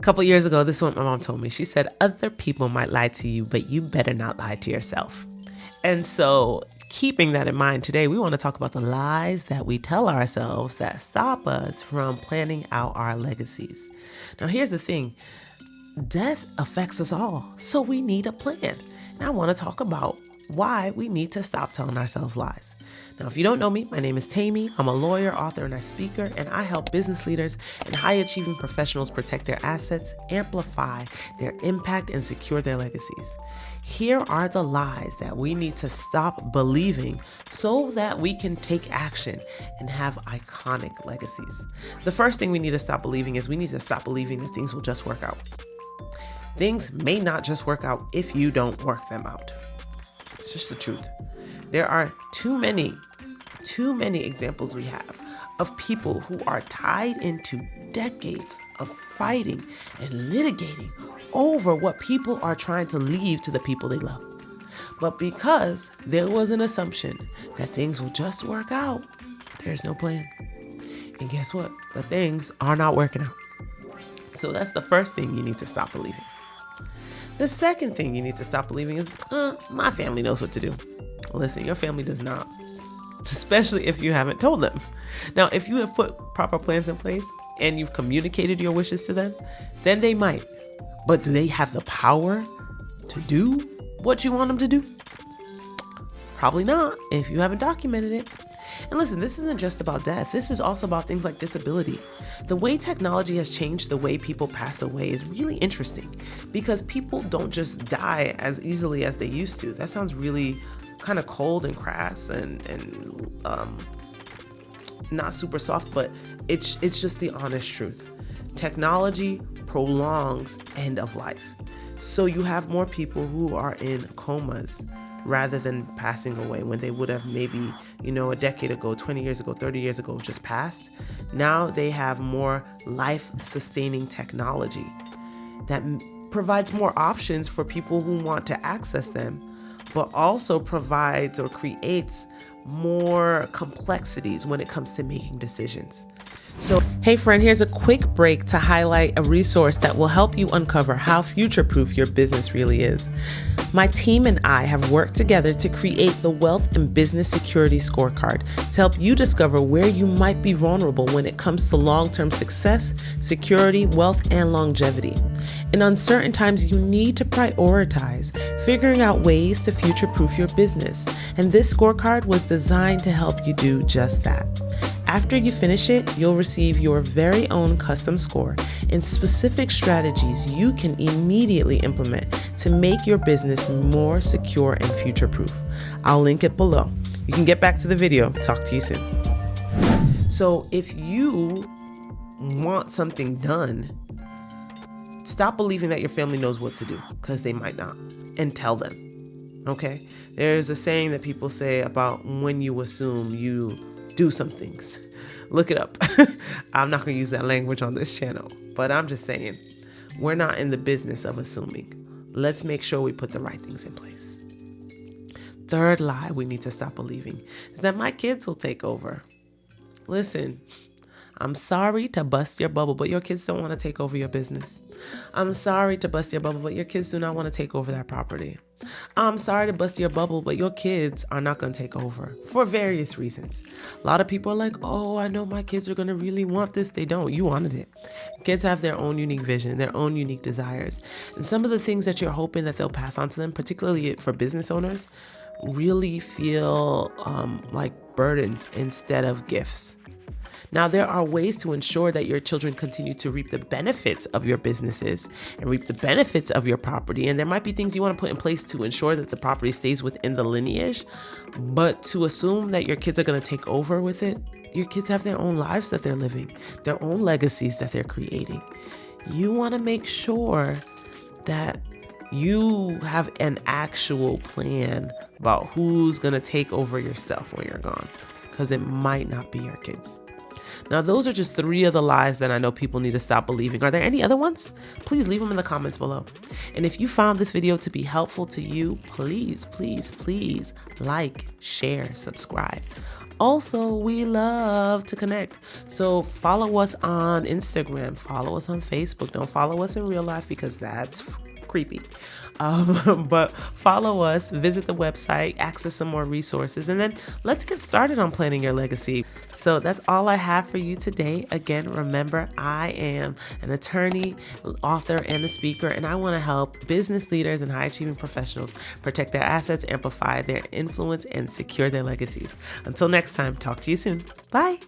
A couple years ago, this is what my mom told me. She said, other people might lie to you, but you better not lie to yourself. And so keeping that in mind today, we want to talk about the lies that we tell ourselves that stop us from planning out our legacies. Now, here's the thing. Death affects us all, so we need a plan. And I want to talk about why we need to stop telling ourselves lies. Now, if you don't know me, my name is Temi. I'm a lawyer, author, and a speaker, and I help business leaders and high-achieving professionals protect their assets, amplify their impact, and secure their legacies. Here are the lies that we need to stop believing so that we can take action and have iconic legacies. The first thing we need to stop believing is we need to stop believing that things will just work out. Things may not just work out if you don't work them out. It's just the truth. There are too many examples we have of people who are tied into decades of fighting and litigating over what people are trying to leave to the people they love. But because there was an assumption that things will just work out, there's no plan. And guess what? The things are not working out. So that's the first thing you need to stop believing. The second thing you need to stop believing is, my family knows what to do. Listen, your family does not, especially if you haven't told them. Now, if you have put proper plans in place and you've communicated your wishes to them, then they might. But do they have the power to do what you want them to do? Probably not if you haven't documented it. And listen, this isn't just about death. This is also about things like disability. The way technology has changed the way people pass away is really interesting because people don't just die as easily as they used to. That sounds really kind of cold and crass and not super soft, but it's just the honest truth. Technology prolongs end of life. So you have more people who are in comas rather than passing away when they would have maybe, a decade ago, 20 years ago, 30 years ago just passed. Now they have more life-sustaining technology that provides more options for people who want to access them, but also provides or creates more complexities when it comes to making decisions. So, hey friend, here's a quick break to highlight a resource that will help you uncover how future-proof your business really is. My team and I have worked together to create the Wealth and Business Security Scorecard to help you discover where you might be vulnerable when it comes to long-term success, security, wealth, and longevity. In uncertain times, you need to prioritize figuring out ways to future-proof your business, and this scorecard was designed to help you do just that. After you finish it, you'll receive your very own custom score and specific strategies you can immediately implement to make your business more secure and future-proof. I'll link it below. You can get back to the video. Talk to you soon. So if you want something done, stop believing that your family knows what to do, because they might not, and tell them, okay? There's a saying that people say about when you assume you do some things. Look it up. I'm not going to use that language on this channel, but I'm just saying we're not in the business of assuming. Let's make sure we put the right things in place. Third lie we need to stop believing is that my kids will take over. Listen, I'm sorry to bust your bubble, but your kids don't want to take over your business. I'm sorry to bust your bubble, but your kids do not want to take over that property. I'm sorry to bust your bubble, but your kids are not going to take over for various reasons. A lot of people are like, oh, I know my kids are going to really want this. They don't. You wanted it. Kids have their own unique vision, their own unique desires. And some of the things that you're hoping that they'll pass on to them, particularly for business owners, really feel like burdens instead of gifts. Now, there are ways to ensure that your children continue to reap the benefits of your businesses and reap the benefits of your property. And there might be things you want to put in place to ensure that the property stays within the lineage. But to assume that your kids are going to take over with it, your kids have their own lives that they're living, their own legacies that they're creating. You want to make sure that you have an actual plan about who's going to take over your stuff when you're gone, because it might not be your kids. Now, those are just 3 of the lies that I know people need to stop believing. Are there any other ones? Please leave them in the comments below. And if you found this video to be helpful to you, please like, share, subscribe. Also, we love to connect. So follow us on Instagram, follow us on Facebook. Don't follow us in real life because that's creepy. But follow us, visit the website, access some more resources, and then let's get started on planning your legacy. So that's all I have for you today. Again, remember, I am an attorney, author, and a speaker, and I want to help business leaders and high achieving professionals protect their assets, amplify their influence, and secure their legacies. Until next time, talk to you soon. Bye.